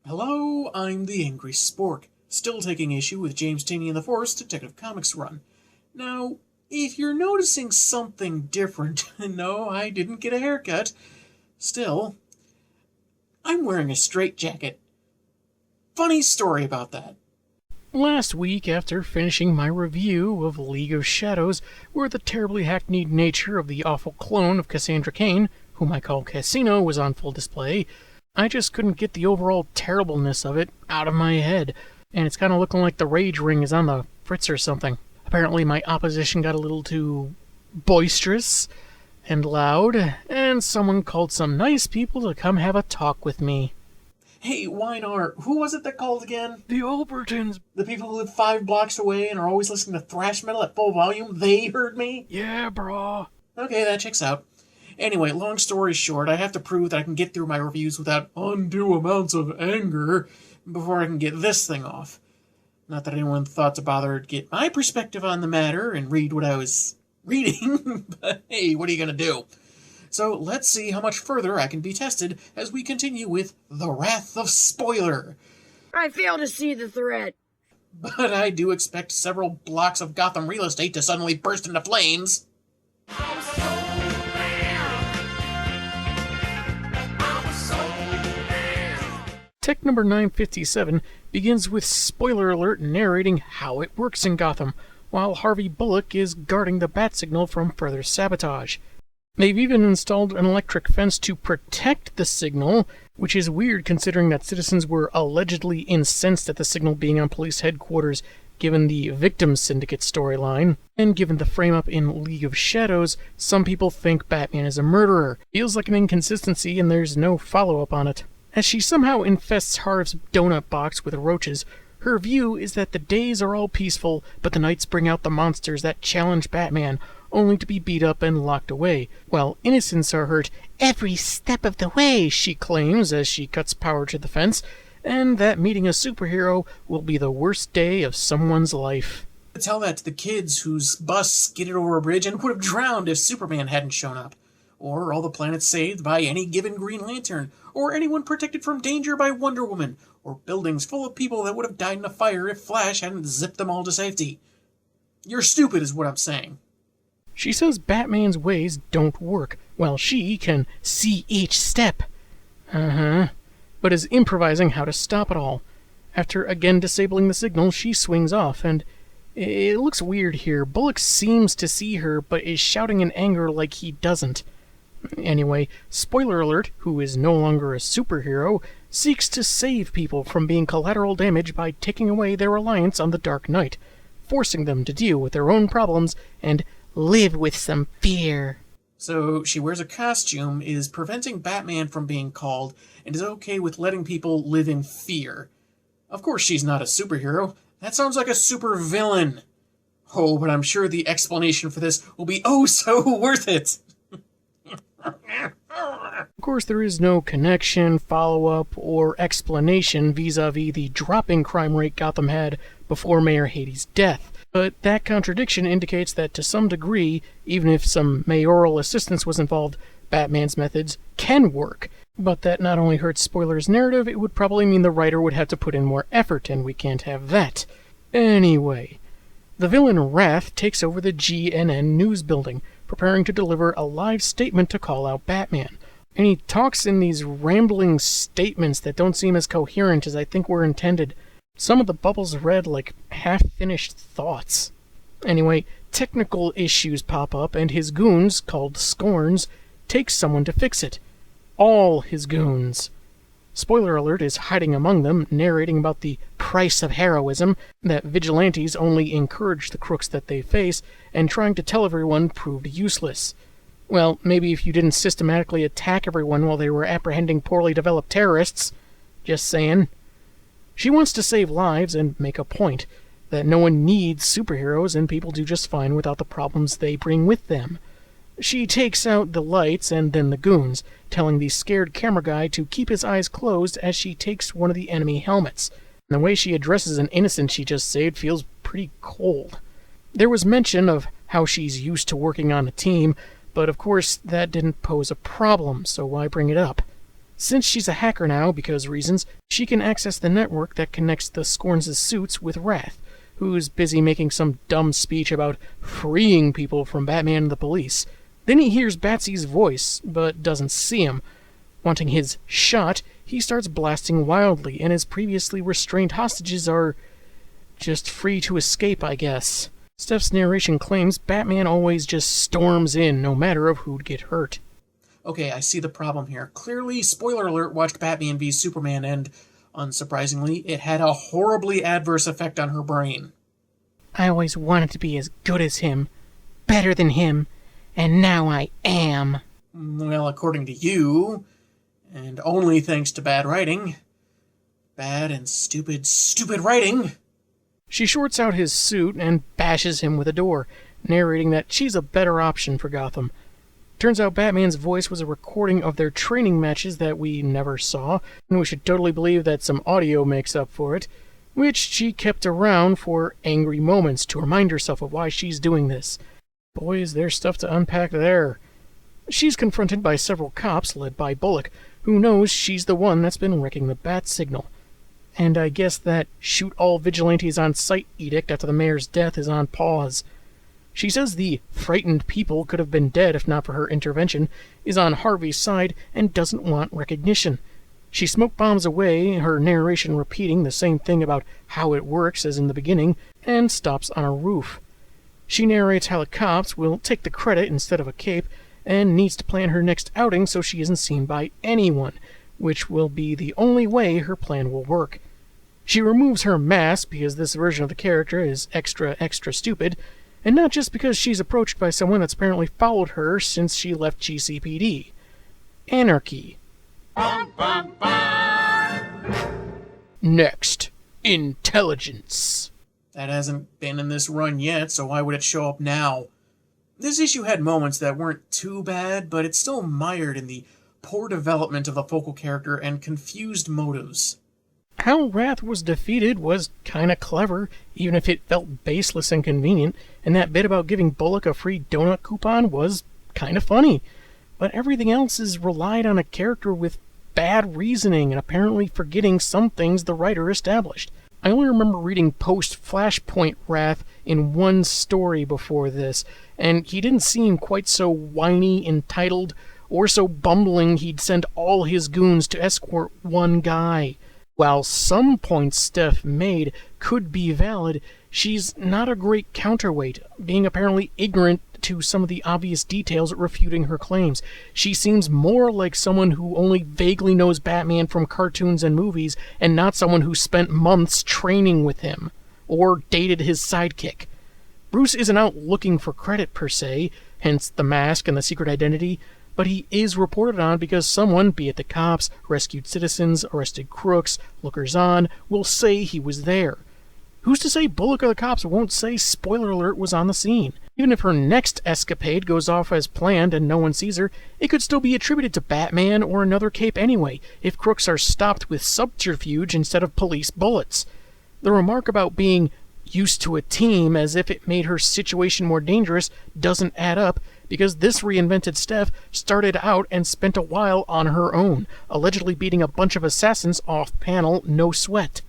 Hello, I'm the Angry Spork, still taking issue with James Taney and the Forest Detective Comics run. Now, if you're noticing something different, no, I didn't get a haircut. Still, I'm wearing a straitjacket. Funny story about that. Last week, after finishing my review of League of Shadows, where the terribly hackneyed nature of the awful clone of Cassandra Cain, whom I call CassINO, was on full display, I just couldn't get the overall terribleness of it out of my head, and it's kind of looking like the rage ring is on the fritz or something. Apparently my opposition got a little too boisterous and loud, and someone called some nice people to come have a talk with me. Hey, Weinar, who was it that called again? The Albertons. The people who live 5 blocks away and are always listening to thrash metal at full volume, they heard me? Yeah, brah. Okay, that checks out. Anyway, long story short, I have to prove that I can get through my reviews without undue amounts of anger before I can get this thing off. Not that anyone thought to bother to get my perspective on the matter and read what I was reading, but hey, what are you going to do? So let's see how much further I can be tested as we continue with The Wrath of Spoiler. I fail to see the threat. But I do expect several blocks of Gotham real estate to suddenly burst into flames. Tech number 957 begins with spoiler alert narrating how it works in Gotham, while Harvey Bullock is guarding the bat signal from further sabotage. They've even installed an electric fence to protect the signal, which is weird considering that citizens were allegedly incensed at the signal being on police headquarters given the Victim Syndicate storyline, and given the frame-up in League of Shadows, some people think Batman is a murderer. Feels like an inconsistency and there's no follow-up on it. As she somehow infests Harv's donut box with roaches, her view is that the days are all peaceful, but the nights bring out the monsters that challenge Batman, only to be beat up and locked away, while innocents are hurt every step of the way, she claims as she cuts power to the fence, and that meeting a superhero will be the worst day of someone's life. Tell that to the kids whose bus skidded over a bridge and would have drowned if Superman hadn't shown up. Or all the planets saved by any given Green Lantern, or anyone protected from danger by Wonder Woman, or buildings full of people that would have died in a fire if Flash hadn't zipped them all to safety. You're stupid is what I'm saying. She says Batman's ways don't work, while she can see each step. But is improvising how to stop it all. After again disabling the signal, she swings off, and it looks weird here. Bullock seems to see her, but is shouting in anger like he doesn't. Anyway, spoiler alert, who is no longer a superhero, seeks to save people from being collateral damage by taking away their reliance on the Dark Knight, forcing them to deal with their own problems and live with some fear. So she wears a costume, is preventing Batman from being called, and is okay with letting people live in fear. Of course she's not a superhero. That sounds like a supervillain. Oh, but I'm sure the explanation for this will be oh so worth it. Of course, there is no connection, follow-up, or explanation vis-a-vis the dropping crime rate Gotham had before Mayor Hade's death. But that contradiction indicates that to some degree, even if some mayoral assistance was involved, Batman's methods can work. But that not only hurts Spoiler's narrative, it would probably mean the writer would have to put in more effort, and we can't have that. Anyway, the villain Wrath takes over the GNN news building, preparing to deliver a live statement to call out Batman. And he talks in these rambling statements that don't seem as coherent as I think were intended. Some of the bubbles read like half-finished thoughts. Anyway, technical issues pop up, and his goons, called Scorns, take someone to fix it. All his goons. Spoiler alert is hiding among them, narrating about the price of heroism, that vigilantes only encourage the crooks that they face, and trying to tell everyone proved useless. Well, maybe if you didn't systematically attack everyone while they were apprehending poorly developed terrorists. Just saying. She wants to save lives and make a point, that no one needs superheroes and people do just fine without the problems they bring with them. She takes out the lights and then the goons, telling the scared camera guy to keep his eyes closed as she takes one of the enemy helmets. The way she addresses an innocent she just saved feels pretty cold. There was mention of how she's used to working on a team, but of course that didn't pose a problem, so why bring it up? Since she's a hacker now, because reasons, she can access the network that connects the Scorns' suits with Wrath, who's busy making some dumb speech about freeing people from Batman and the police. Then he hears Batsy's voice, but doesn't see him. Wanting his shot, he starts blasting wildly, and his previously restrained hostages are just free to escape, I guess. Steph's narration claims Batman always just storms in, no matter of who'd get hurt. Okay, I see the problem here. Clearly, spoiler alert, watched Batman v Superman, and, unsurprisingly, it had a horribly adverse effect on her brain. I always wanted to be as good as him, better than him, and now I am. Well, according to you, and only thanks to bad writing. Bad and stupid writing. She shorts out his suit and bashes him with a door, narrating that she's a better option for Gotham. Turns out Batman's voice was a recording of their training matches that we never saw, and we should totally believe that some audio makes up for it, which she kept around for angry moments to remind herself of why she's doing this. Boy, is there stuff to unpack there. She's confronted by several cops led by Bullock, who knows she's the one that's been wrecking the bat signal. And I guess that shoot all vigilantes on sight edict after the mayor's death is on pause. She says the frightened people could have been dead if not for her intervention, is on Harvey's side, and doesn't want recognition. She smoke bombs away, her narration repeating the same thing about how it works as in the beginning, and stops on a roof. She narrates how the cops will take the credit instead of a cape, and needs to plan her next outing so she isn't seen by anyone, which will be the only way her plan will work. She removes her mask because this version of the character is extra stupid, and not just because she's approached by someone that's apparently followed her since she left GCPD. Anarchy. Next, intelligence. That hasn't been in this run yet, so why would it show up now? This issue had moments that weren't too bad, but it's still mired in the poor development of the focal character and confused motives. How Wrath was defeated was kinda clever, even if it felt baseless and convenient, and that bit about giving Bullock a free donut coupon was kinda funny. But everything else is relied on a character with bad reasoning and apparently forgetting some things the writer established. I only remember reading post-Flashpoint Wrath in one story before this, and he didn't seem quite so whiny, entitled, or so bumbling he'd send all his goons to escort one guy. While some points Steph made could be valid, she's not a great counterweight, being apparently ignorant to some of the obvious details refuting her claims. She seems more like someone who only vaguely knows Batman from cartoons and movies, and not someone who spent months training with him, or dated his sidekick. Bruce isn't out looking for credit per se, hence the mask and the secret identity, but he is reported on because someone, be it the cops, rescued citizens, arrested crooks, lookers-on, will say he was there. Who's to say Bullock or the cops won't say spoiler alert was on the scene? Even if her next escapade goes off as planned and no one sees her, it could still be attributed to Batman or another cape anyway, if crooks are stopped with subterfuge instead of police bullets. The remark about being used to a team as if it made her situation more dangerous doesn't add up, because this reinvented Steph started out and spent a while on her own, allegedly beating a bunch of assassins off-panel, no sweat.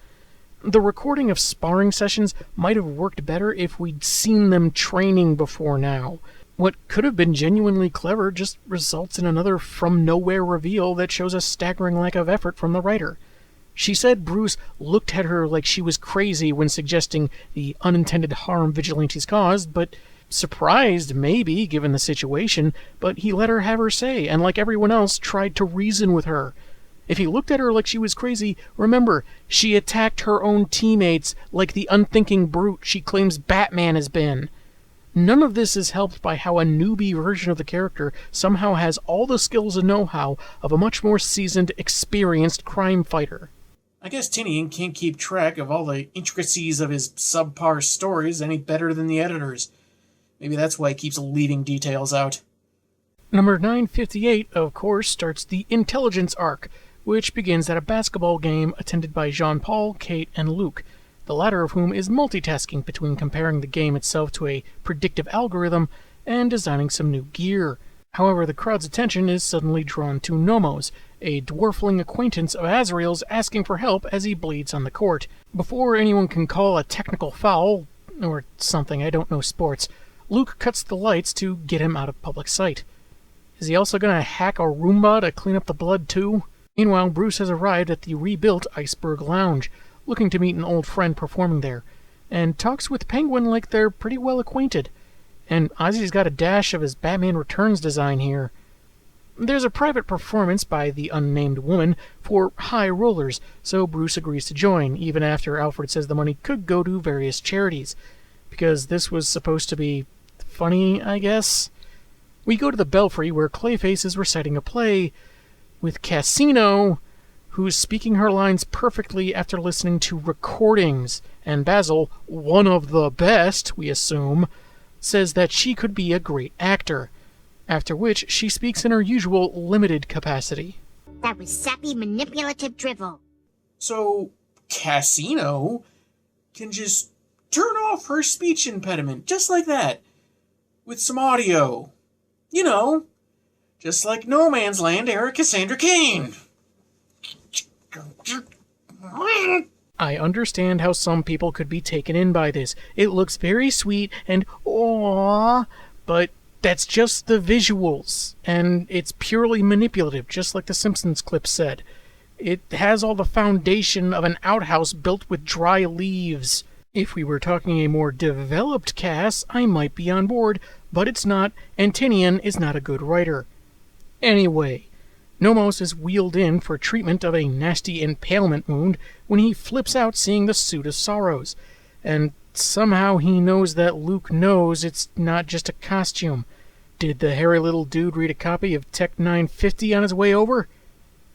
The recording of sparring sessions might have worked better if we'd seen them training before now. What could have been genuinely clever just results in another from-nowhere reveal that shows a staggering lack of effort from the writer. She said Bruce looked at her like she was crazy when suggesting the unintended harm vigilantes caused, but surprised, maybe, given the situation, but he let her have her say, and like everyone else, tried to reason with her. If he looked at her like she was crazy, remember, she attacked her own teammates like the unthinking brute she claims Batman has been. None of this is helped by how a newbie version of the character somehow has all the skills and know-how of a much more seasoned, experienced crime fighter. I guess Tinian can't keep track of all the intricacies of his subpar stories any better than the editors. Maybe that's why he keeps leaving details out. Number 958, of course, starts the intelligence arc, which begins at a basketball game attended by Jean-Paul, Kate, and Luke, the latter of whom is multitasking between comparing the game itself to a predictive algorithm and designing some new gear. However, the crowd's attention is suddenly drawn to Nomos, a dwarfling acquaintance of Azrael's asking for help as he bleeds on the court. Before anyone can call a technical foul, or something, I don't know sports, Luke cuts the lights to get him out of public sight. Is he also going to hack a Roomba to clean up the blood too? Meanwhile, Bruce has arrived at the rebuilt Iceberg Lounge, looking to meet an old friend performing there, and talks with Penguin like they're pretty well acquainted. And Ozzy's got a dash of his Batman Returns design here. There's a private performance by the unnamed woman for high rollers, so Bruce agrees to join, even after Alfred says the money could go to various charities, because this was supposed to be funny, I guess. We go to the Belfry where Clayface is reciting a play with CassINO, who's speaking her lines perfectly after listening to recordings, and Basil, one of the best, we assume, says that she could be a great actor, after which she speaks in her usual limited capacity. That was sappy, manipulative drivel. So, CassINO can just turn off her speech impediment, just like that, with some audio. You know, just like No Man's Land era Cassandra Cain. I understand how some people could be taken in by this. It looks very sweet and aww, but that's just the visuals, and it's purely manipulative, just like the Simpsons clip said. It has all the foundation of an outhouse built with dry leaves. If we were talking a more developed Cass, I might be on board, but it's not, and Tinian is not a good writer. Anyway, Nomos is wheeled in for treatment of a nasty impalement wound when he flips out seeing the Suit of Sorrows, and somehow he knows that Luke knows it's not just a costume. Did the hairy little dude read a copy of Tech 950 on his way over?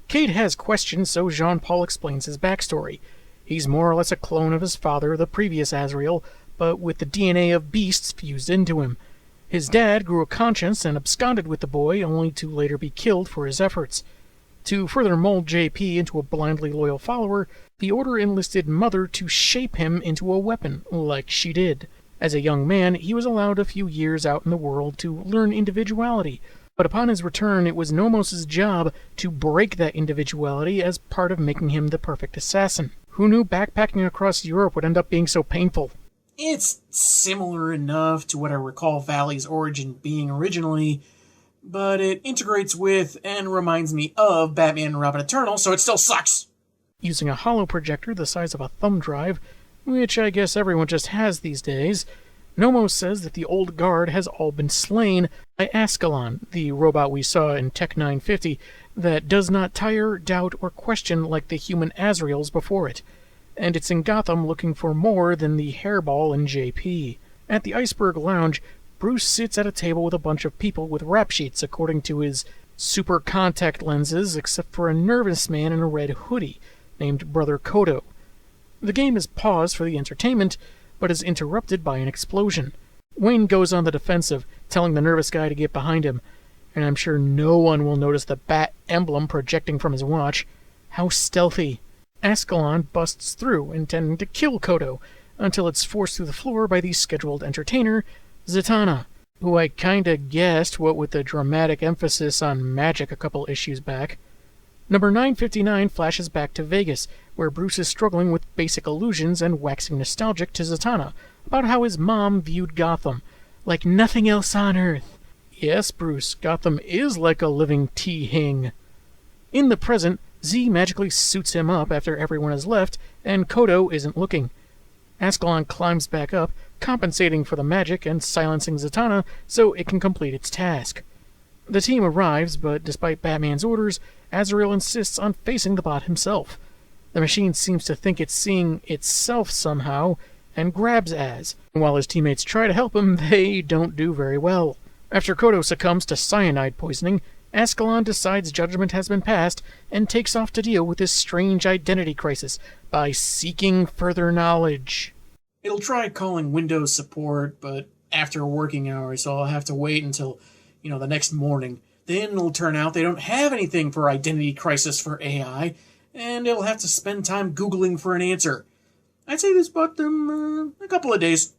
Kate has questions, so Jean-Paul explains his backstory. He's more or less a clone of his father, the previous Azrael, but with the DNA of beasts fused into him. His dad grew a conscience and absconded with the boy, only to later be killed for his efforts. To further mold JP into a blindly loyal follower, the Order enlisted Mother to shape him into a weapon, like she did. As a young man, he was allowed a few years out in the world to learn individuality, but upon his return it was Nomos' job to break that individuality as part of making him the perfect assassin. Who knew backpacking across Europe would end up being so painful? It's similar enough to what I recall Valley's origin being originally, but it integrates with and reminds me of Batman and Robin Eternal, so it still sucks. Using a hollow projector the size of a thumb drive, which I guess everyone just has these days, Nomos says that the old guard has all been slain by Ascalon, the robot we saw in Tech 950 that does not tire, doubt, or question like the human Azraels before it. And it's in Gotham looking for more than the hairball in JP. At the Iceberg Lounge, Bruce sits at a table with a bunch of people with rap sheets according to his super contact lenses, except for a nervous man in a red hoodie named Brother Kodo. The game is paused for the entertainment, but is interrupted by an explosion. Wayne goes on the defensive, telling the nervous guy to get behind him, and I'm sure no one will notice the bat emblem projecting from his watch. How stealthy. Ascalon busts through, intending to kill Kodo, until it's forced through the floor by the scheduled entertainer, Zatanna, who I kinda guessed, what with the dramatic emphasis on magic a couple issues back. Number 959 flashes back to Vegas, where Bruce is struggling with basic illusions and waxing nostalgic to Zatanna about how his mom viewed Gotham, like nothing else on Earth. Yes, Bruce, Gotham is like a living T-Hing. In the present, Z magically suits him up after everyone has left, and Kodo isn't looking. Ascalon climbs back up, compensating for the magic and silencing Zatanna so it can complete its task. The team arrives, but despite Batman's orders, Azrael insists on facing the bot himself. The machine seems to think it's seeing itself somehow, and grabs Az. While his teammates try to help him, they don't do very well. After Kodo succumbs to cyanide poisoning, Ascalon decides judgment has been passed and takes off to deal with this strange identity crisis by seeking further knowledge. It'll try calling Windows support, but after working hours, so I'll have to wait until, the next morning. Then it'll turn out they don't have anything for identity crisis for AI, and it'll have to spend time Googling for an answer. I'd say this bought them a couple of days.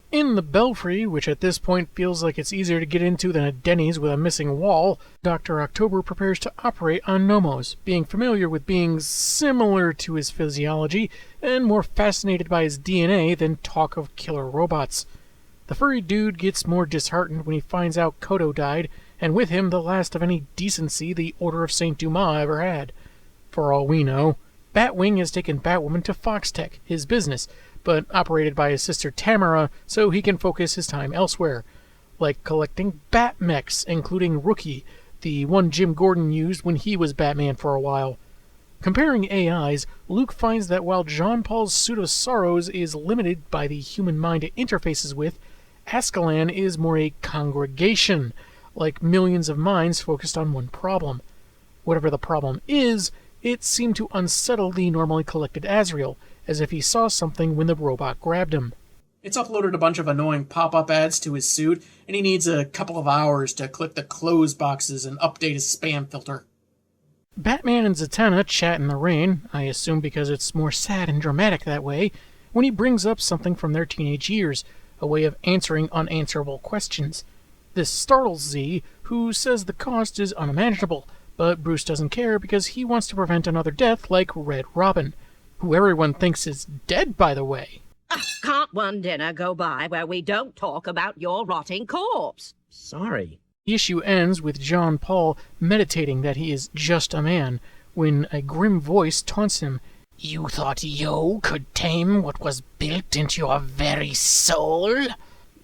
In the Belfry, which at this point feels like it's easier to get into than a Denny's with a missing wall, Dr. October prepares to operate on Nomos, being familiar with beings similar to his physiology and more fascinated by his DNA than talk of killer robots. The furry dude gets more disheartened when he finds out Kodo died, and with him the last of any decency the Order of St. Dumas ever had. For all we know, Batwing has taken Batwoman to Foxtech, his business, but operated by his sister Tamara so he can focus his time elsewhere, like collecting Batmechs, including Rookie, the one Jim Gordon used when he was Batman for a while. Comparing AIs, Luke finds that while Jean Paul's suit of sorrows is limited by the human mind it interfaces with, Ascalon is more a congregation, like millions of minds focused on one problem. Whatever the problem is, it seemed to unsettle the normally collected Azrael, as if he saw something when the robot grabbed him. It's uploaded a bunch of annoying pop-up ads to his suit, and he needs a couple of hours to click the close boxes and update his spam filter. Batman and Zatanna chat in the rain, I assume because it's more sad and dramatic that way, when he brings up something from their teenage years, a way of answering unanswerable questions. This startles Z, who says the cost is unimaginable, but Bruce doesn't care because he wants to prevent another death like Red Robin, who everyone thinks is dead, by the way. Can't one dinner go by where we don't talk about your rotting corpse? Sorry. The issue ends with Jean Paul meditating that he is just a man, when a grim voice taunts him. You thought Yo could tame what was built into your very soul?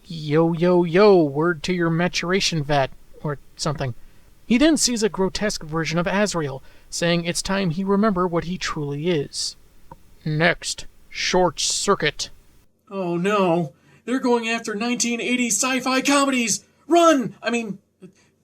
Yo, yo, yo, word to your maturation vat, or something. He then sees a grotesque version of Azrael, saying it's time he remember what he truly is. Next, Short Circuit. Oh no, they're going after 1980s sci-fi comedies! Run!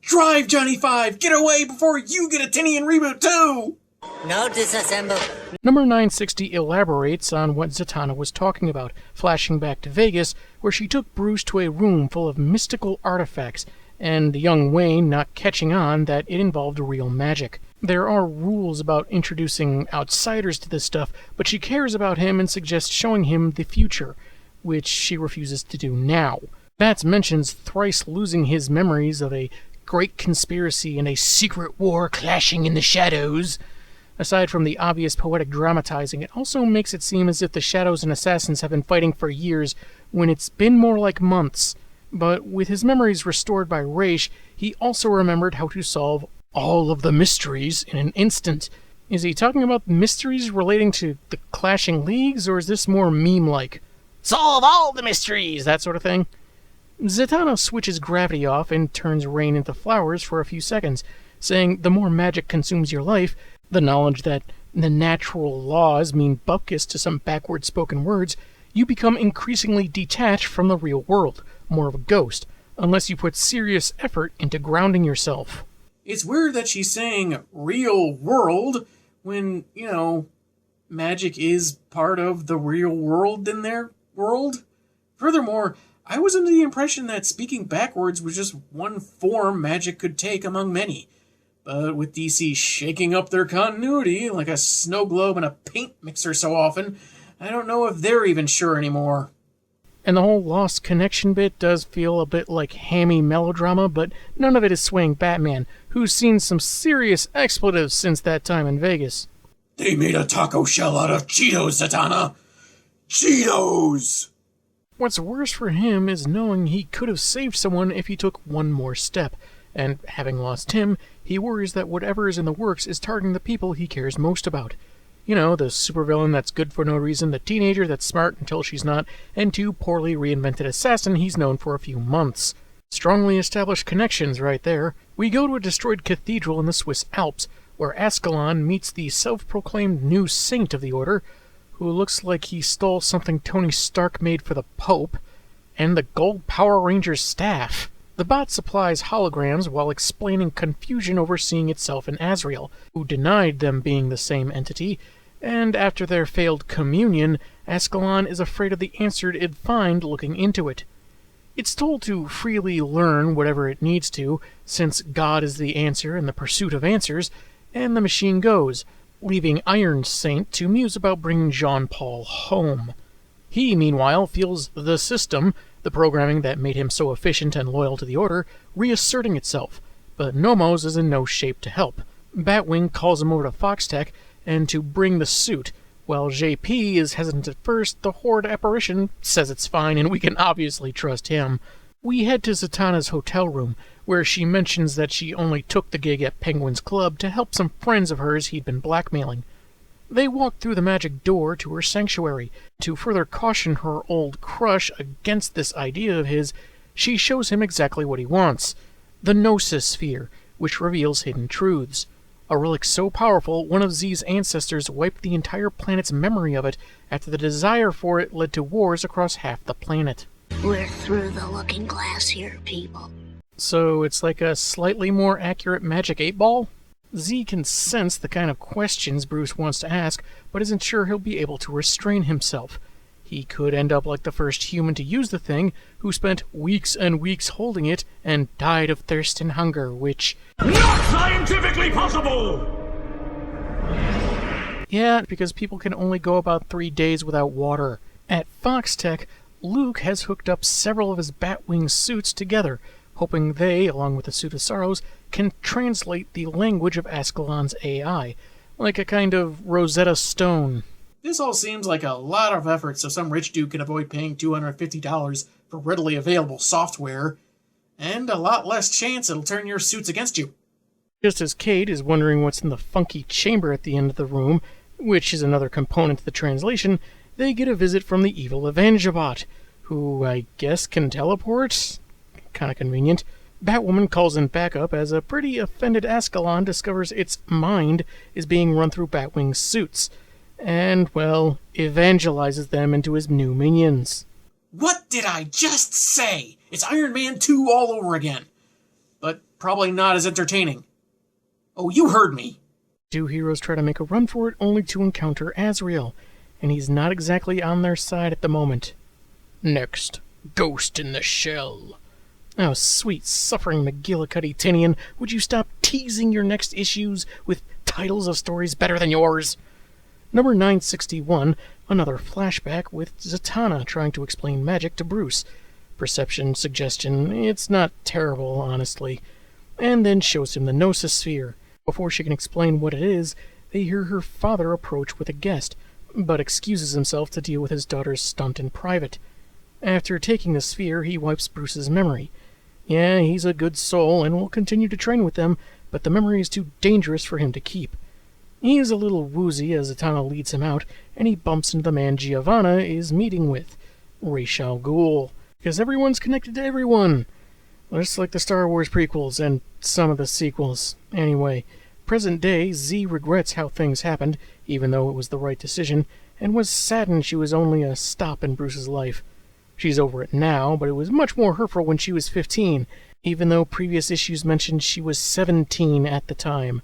Drive, Johnny Five! Get away before you get a Tinian reboot too! No disassemble. Number 960 elaborates on what Zatanna was talking about, flashing back to Vegas, where she took Bruce to a room full of mystical artifacts, and the young Wayne not catching on that it involved real magic. There are rules about introducing outsiders to this stuff, but she cares about him and suggests showing him the future, which she refuses to do now. Bats mentions thrice losing his memories of a great conspiracy and a secret war clashing in the shadows. Aside from the obvious poetic dramatizing, it also makes it seem as if the Shadows and Assassins have been fighting for years, when it's been more like months. But with his memories restored by Raish, he also remembered how to solve all of the mysteries in an instant. Is he talking about mysteries relating to the clashing leagues, or is this more meme-like? Solve all the mysteries! That sort of thing? Zatanna switches gravity off and turns rain into flowers for a few seconds, saying the more magic consumes your life, the knowledge that the natural laws mean bupkis to some backward spoken words, you become increasingly detached from the real world, more of a ghost, unless you put serious effort into grounding yourself. It's weird that she's saying real world when, magic is part of the real world in their world. Furthermore, I was under the impression that speaking backwards was just one form magic could take among many. But with DC shaking up their continuity like a snow globe and a paint mixer so often, I don't know if they're even sure anymore. And the whole lost connection bit does feel a bit like hammy melodrama, but none of it is swaying Batman, who's seen some serious expletives since that time in Vegas. They made a taco shell out of Cheetos, Zatanna! Cheetos! What's worse for him is knowing he could have saved someone if he took one more step, and having lost him, he worries that whatever is in the works is targeting the people he cares most about. The supervillain that's good for no reason, the teenager that's smart until she's not, and two poorly reinvented assassin he's known for a few months. Strongly established connections right there. We go to a destroyed cathedral in the Swiss Alps, where Ascalon meets the self-proclaimed new saint of the Order, who looks like he stole something Tony Stark made for the Pope, and the Gold Power Rangers staff. The bot supplies holograms while explaining confusion over seeing itself in Azrael, who denied them being the same entity, and after their failed communion, Ascalon is afraid of the answer it'd find looking into it. It's told to freely learn whatever it needs to, since God is the answer in the pursuit of answers, and the machine goes, leaving Iron Saint to muse about bringing Jean Paul home. He, meanwhile, feels the system, the programming that made him so efficient and loyal to the Order, reasserting itself, but Nomos is in no shape to help. Batwing calls him over to Foxtech and to bring the suit. While JP is hesitant at first, the Horde apparition says it's fine and we can obviously trust him. We head to Zatanna's hotel room, where she mentions that she only took the gig at Penguin's Club to help some friends of hers he'd been blackmailing. They walk through the magic door to her sanctuary. To further caution her old crush against this idea of his, she shows him exactly what he wants, the Gnosis Sphere, which reveals hidden truths. A relic so powerful, one of Z's ancestors wiped the entire planet's memory of it after the desire for it led to wars across half the planet. We're through the looking glass here, people. So it's like a slightly more accurate Magic 8-Ball? Z can sense the kind of questions Bruce wants to ask, but isn't sure he'll be able to restrain himself. He could end up like the first human to use the thing, who spent weeks and weeks holding it and died of thirst and hunger, which... Not scientifically possible! Yeah, because people can only go about 3 days without water. At Foxtech, Luke has hooked up several of his Batwing suits together, hoping they, along with the Suit of Sorrows, can translate the language of Ascalon's AI, like a kind of Rosetta Stone. This all seems like a lot of effort so some rich dude can avoid paying $250 for readily available software, and a lot less chance it'll turn your suits against you. Just as Kate is wondering what's in the funky chamber at the end of the room, which is another component to the translation, they get a visit from the evil Evangibot, who I guess can teleport? Kinda convenient. Batwoman calls in backup as a pretty offended Ascalon discovers its mind is being run through Batwing's suits, and, well, evangelizes them into his new minions. What did I just say? It's Iron Man 2 all over again. But probably not as entertaining. Oh, you heard me. Two heroes try to make a run for it only to encounter Azrael, and he's not exactly on their side at the moment. Next, Ghost in the Shell. Oh, sweet, suffering McGillicuddy Tinian, would you stop teasing your next issues with titles of stories better than yours? Number 961, another flashback with Zatanna trying to explain magic to Bruce. Perception, suggestion, it's not terrible, honestly. And then shows him the Gnosis Sphere. Before she can explain what it is, they hear her father approach with a guest, but excuses himself to deal with his daughter's stunt in private. After taking the sphere, he wipes Bruce's memory. Yeah, he's a good soul and will continue to train with them, but the memory is too dangerous for him to keep. He is a little woozy as Zatanna leads him out, and he bumps into the man Giovanna is meeting with, Ra's al Ghul, because everyone's connected to everyone. Just like the Star Wars prequels and some of the sequels. Anyway, present day, Z regrets how things happened, even though it was the right decision, and was saddened she was only a stop in Bruce's life. She's over it now, but it was much more hurtful when she was 15, even though previous issues mentioned she was 17 at the time.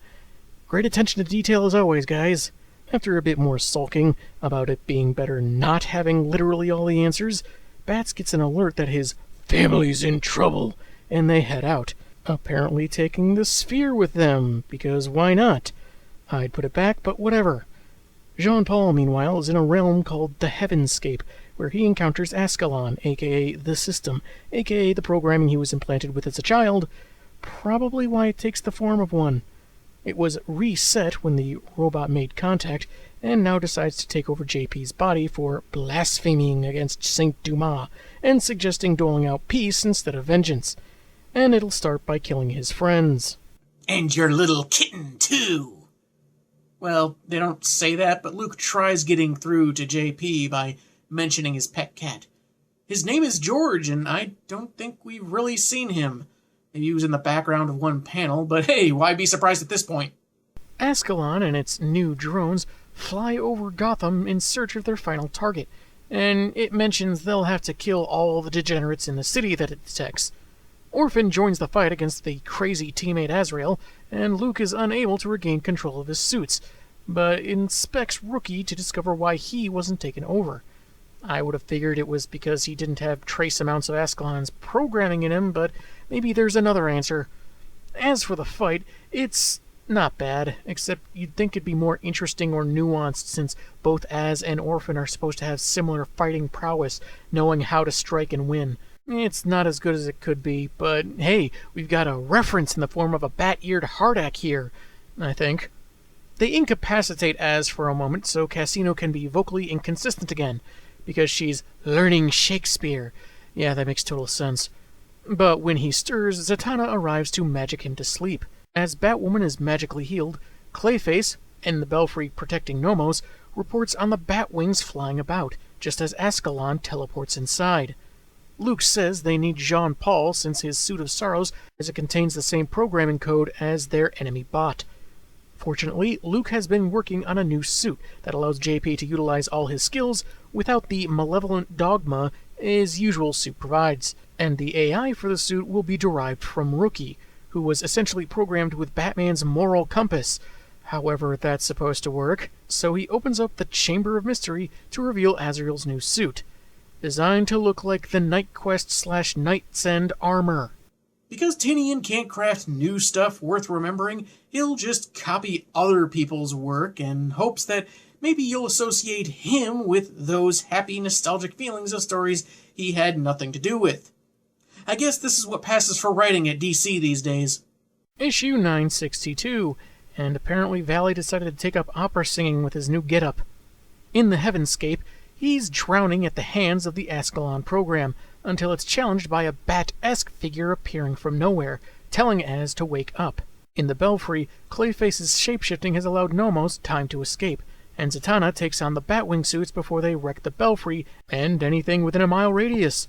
Great attention to detail as always, guys. After a bit more sulking about it being better not having literally all the answers, Bats gets an alert that his family's in trouble, and they head out, apparently taking the sphere with them, because why not? I'd put it back, but whatever. Jean-Paul, meanwhile, is in a realm called the Heavenscape, where he encounters Ascalon, aka the System, aka the programming he was implanted with as a child, probably why it takes the form of one. It was reset when the robot made contact, and now decides to take over JP's body for blaspheming against Saint Dumas, and suggesting doling out peace instead of vengeance. And it'll start by killing his friends. And your little kitten, too. Well, they don't say that, but Luke tries getting through to JP by mentioning his pet cat. His name is George, and I don't think we've really seen him. Maybe he was in the background of one panel, but hey, why be surprised at this point? Ascalon and its new drones fly over Gotham in search of their final target, and it mentions they'll have to kill all the degenerates in the city that it detects. Orphan joins the fight against the crazy teammate Azrael, and Luke is unable to regain control of his suits, but inspects Rookie to discover why he wasn't taken over. I would have figured it was because he didn't have trace amounts of Ascalon's programming in him, but maybe there's another answer. As for the fight, it's Not bad, except you'd think it'd be more interesting or nuanced since both Az and Orphan are supposed to have similar fighting prowess, knowing how to strike and win. It's not as good as it could be, but hey, we've got a reference in the form of a bat-eared Hardak here, I think. They incapacitate Az for a moment so CassINO can be vocally inconsistent again, because she's learning Shakespeare. Yeah, that makes total sense. But when he stirs, Zatanna arrives to magic him to sleep. As Batwoman is magically healed, Clayface, in the belfry protecting Nomos, reports on the Batwings flying about, just as Ascalon teleports inside. Luke says they need Jean-Paul since his Suit of Sorrows, as it contains the same programming code as their enemy bot. Fortunately, Luke has been working on a new suit that allows JP to utilize all his skills without the malevolent dogma his usual suit provides, and the AI for the suit will be derived from Rookie, who was essentially programmed with Batman's moral compass. However that's supposed to work, so he opens up the Chamber of Mystery to reveal Azrael's new suit, designed to look like the Night Quest/Night's End armor. Because Tinian can't craft new stuff worth remembering, he'll just copy other people's work and hopes that maybe you'll associate him with those happy nostalgic feelings of stories he had nothing to do with. I guess this is what passes for writing at DC these days. Issue 962, and apparently Valley decided to take up opera singing with his new getup. In the Heavenscape, he's drowning at the hands of the Ascalon program, until it's challenged by a bat-esque figure appearing from nowhere, telling Az to wake up. In the Belfry, Clayface's shapeshifting has allowed Nomos time to escape, and Zatanna takes on the Batwing suits before they wreck the Belfry and anything within a mile radius.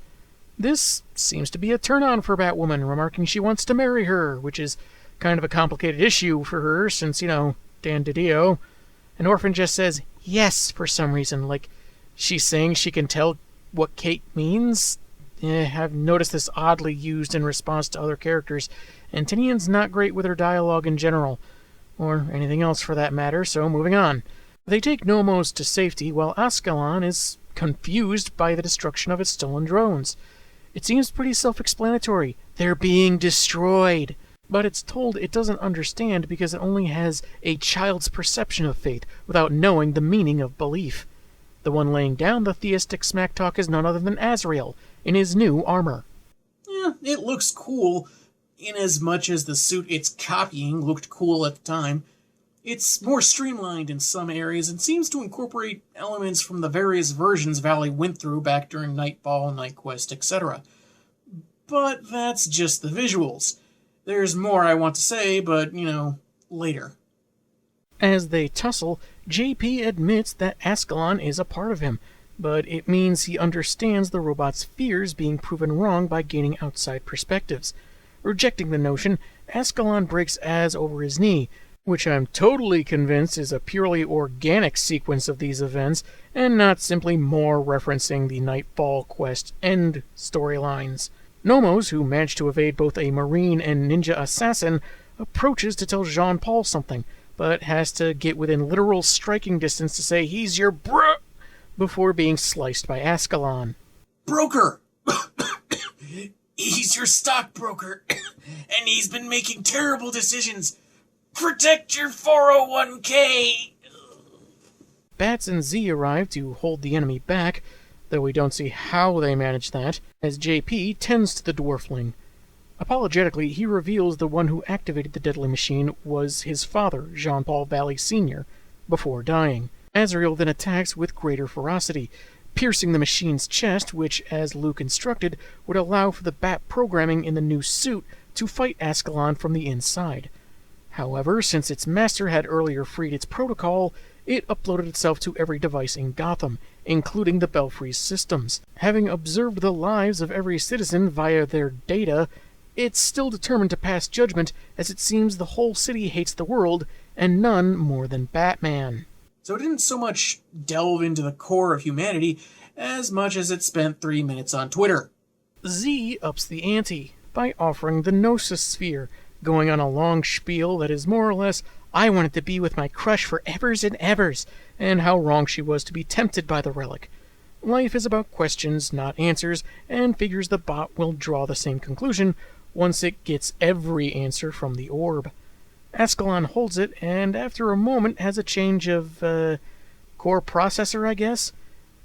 This seems to be a turn-on for Batwoman, remarking she wants to marry her, which is kind of a complicated issue for her since, Dan DiDio. And Orphan just says yes for some reason, like she's saying she can tell what Kate means. I've noticed this oddly used in response to other characters, and Tinian's not great with her dialogue in general, or anything else for that matter, so moving on. They take Nomos to safety while Ascalon is confused by the destruction of its stolen drones. It seems pretty self-explanatory. They're being destroyed. But it's told it doesn't understand because it only has a child's perception of faith without knowing the meaning of belief. The one laying down the theistic smack talk is none other than Azrael, in his new armor. Yeah, it looks cool, in as much as the suit it's copying looked cool at the time. It's more streamlined in some areas and seems to incorporate elements from the various versions Valley went through back during Nightfall, Night Quest, etc. But that's just the visuals. There's more I want to say, but, later. As they tussle, JP admits that Ascalon is a part of him, but it means he understands the robot's fears being proven wrong by gaining outside perspectives. Rejecting the notion, Ascalon breaks Az over his knee, which I'm totally convinced is a purely organic sequence of these events, and not simply more referencing the Nightfall Quest end storylines. Nomos, who managed to evade both a Marine and ninja assassin, approaches to tell Jean-Paul something, but has to get within literal striking distance to say he's your before being sliced by Ascalon. Broker! He's your stockbroker, and he's been making terrible decisions. Protect your 401k! Bats and Z arrive to hold the enemy back, though we don't see how they manage that, as JP tends to the dwarfling. Apologetically, he reveals the one who activated the deadly machine was his father, Jean-Paul Valley Sr., before dying. Azrael then attacks with greater ferocity, piercing the machine's chest, which, as Luke instructed, would allow for the bat programming in the new suit to fight Ascalon from the inside. However, since its master had earlier freed its protocol, it uploaded itself to every device in Gotham, including the Belfry's systems. Having observed the lives of every citizen via their data, it's still determined to pass judgment, as it seems the whole city hates the world, and none more than Batman. So it didn't so much delve into the core of humanity as much as it spent 3 minutes on Twitter. Z ups the ante by offering the Gnosis Sphere, going on a long spiel that is more or less, I wanted to be with my crush for evers and evers, and how wrong she was to be tempted by the relic. Life is about questions, not answers, and figures the bot will draw the same conclusion once it gets every answer from the orb. Ascalon holds it, and after a moment has a change of, core processor, I guess.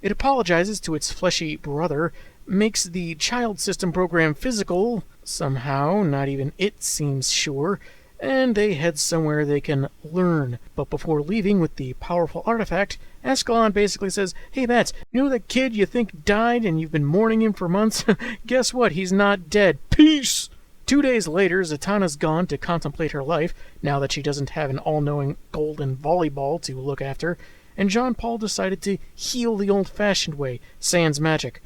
It apologizes to its fleshy brother, makes the child system program physical, somehow, not even it seems sure, and they head somewhere they can learn. But before leaving with the powerful artifact, Ascalon basically says, "Hey Bats, you know that kid you think died and you've been mourning him for months? Guess what? He's not dead. Peace!" 2 days later, Zatanna's gone to contemplate her life, now that she doesn't have an all-knowing golden volleyball to look after, and Jean Paul decided to heal the old-fashioned way, sans magic.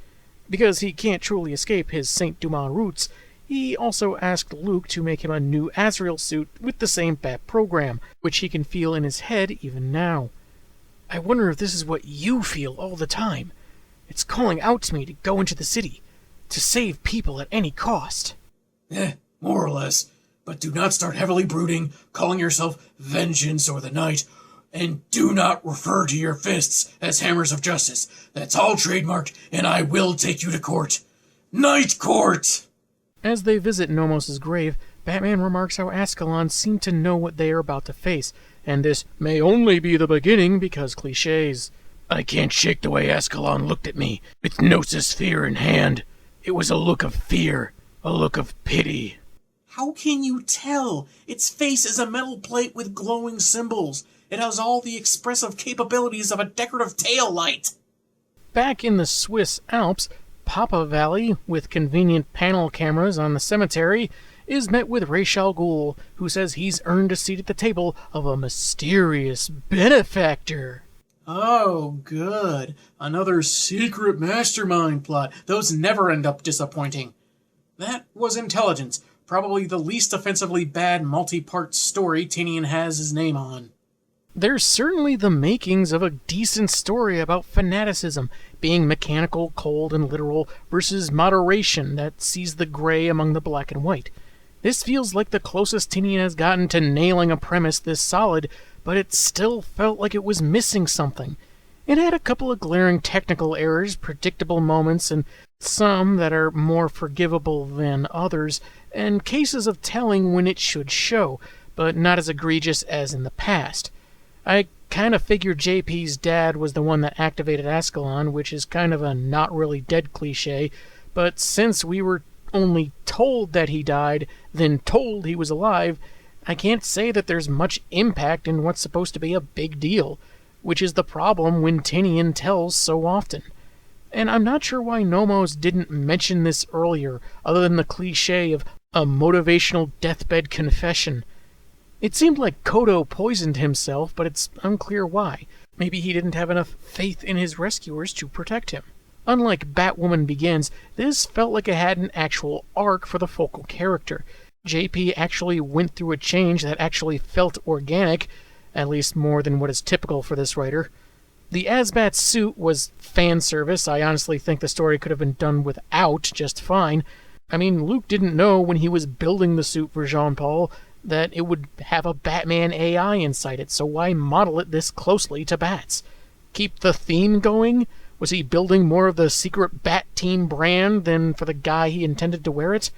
Because he can't truly escape his Saint Dumas roots, he also asked Luke to make him a new Azrael suit with the same Bat program, which he can feel in his head even now. I wonder if this is what you feel all the time. It's calling out to me to go into the city, to save people at any cost. More or less. But do not start heavily brooding, calling yourself Vengeance or the Knight, and do not refer to your fists as hammers of justice. That's all trademarked, and I will take you to court. Night Court! As they visit Nomos' grave, Batman remarks how Ascalon seem to know what they are about to face, and this may only be the beginning because cliches. I can't shake the way Ascalon looked at me, with Gnosis-sphere in hand. It was a look of fear, a look of pity. How can you tell? Its face is a metal plate with glowing symbols. It has all the expressive capabilities of a decorative tail light. Back in the Swiss Alps, Papa Valley, with convenient panel cameras on the cemetery, is met with Ra's al Ghul, who says he's earned a seat at the table of a mysterious benefactor. Oh, good. Another secret mastermind plot. Those never end up disappointing. That was Intelligence, probably the least offensively bad multi-part story Tinian has his name on. There's certainly the makings of a decent story about fanaticism, being mechanical, cold, and literal, versus moderation that sees the gray among the black and white. This feels like the closest Tinian has gotten to nailing a premise this solid, but it still felt like it was missing something. It had a couple of glaring technical errors, predictable moments, and some that are more forgivable than others, and cases of telling when it should show, but not as egregious as in the past. I kind of figured JP's dad was the one that activated Ascalon, which is kind of a not really dead cliche, but since we were only told that he died, then told he was alive, I can't say that there's much impact in what's supposed to be a big deal, which is the problem when Tinian tells so often. And I'm not sure why Nomos didn't mention this earlier, other than the cliche of a motivational deathbed confession. It seemed like Kodo poisoned himself, but it's unclear why. Maybe he didn't have enough faith in his rescuers to protect him. Unlike Batwoman Begins, this felt like it had an actual arc for the focal character. JP actually went through a change that actually felt organic, at least more than what is typical for this writer. The Asbat suit was fan service. I honestly think the story could have been done without just fine. I mean, Luke didn't know when he was building the suit for Jean-Paul that it would have a Batman AI inside it, so why model it this closely to Bats? Keep the theme going? Was he building more of the secret Bat Team brand than for the guy he intended to wear it?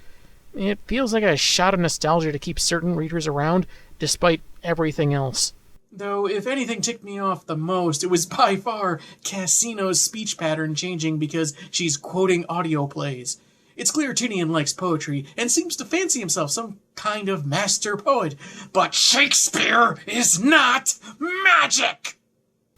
It feels like a shot of nostalgia to keep certain readers around, despite everything else. Though, if anything ticked me off the most, it was by far CassINO's speech pattern changing because she's quoting audio plays. It's clear Tinian likes poetry and seems to fancy himself some kind of master poet, but Shakespeare is not magic!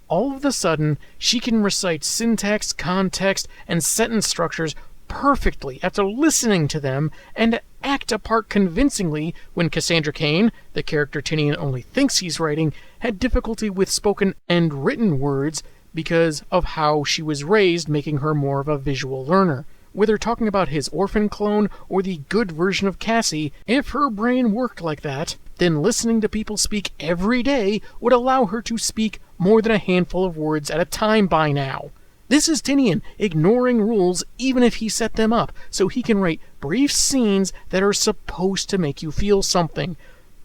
All of a sudden, she can recite syntax, context, and sentence structures perfectly after listening to them, and act a part convincingly when Cassandra Cain, the character Tinian only thinks he's writing, had difficulty with spoken and written words because of how she was raised, making her more of a visual learner. Whether talking about his orphan clone or the good version of Cassie, if her brain worked like that, then listening to people speak every day would allow her to speak more than a handful of words at a time by now. This is Tinian ignoring rules even if he set them up, so he can write brief scenes that are supposed to make you feel something.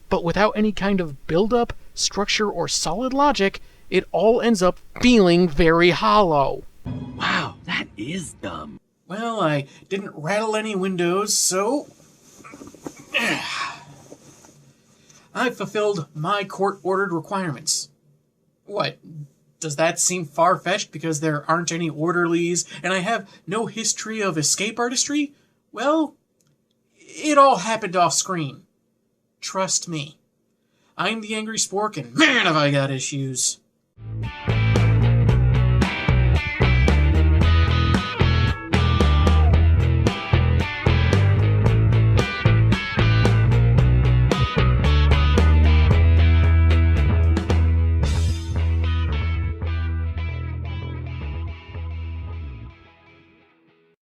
But without any kind of build-up, structure, or solid logic, it all ends up feeling very hollow. Wow, that is dumb. Well, I didn't rattle any windows, so I've fulfilled my court-ordered requirements. What? Does that seem far-fetched because there aren't any orderlies and I have no history of escape artistry? Well, it all happened off-screen. Trust me. I'm the Angry Spork, and man, have I got issues.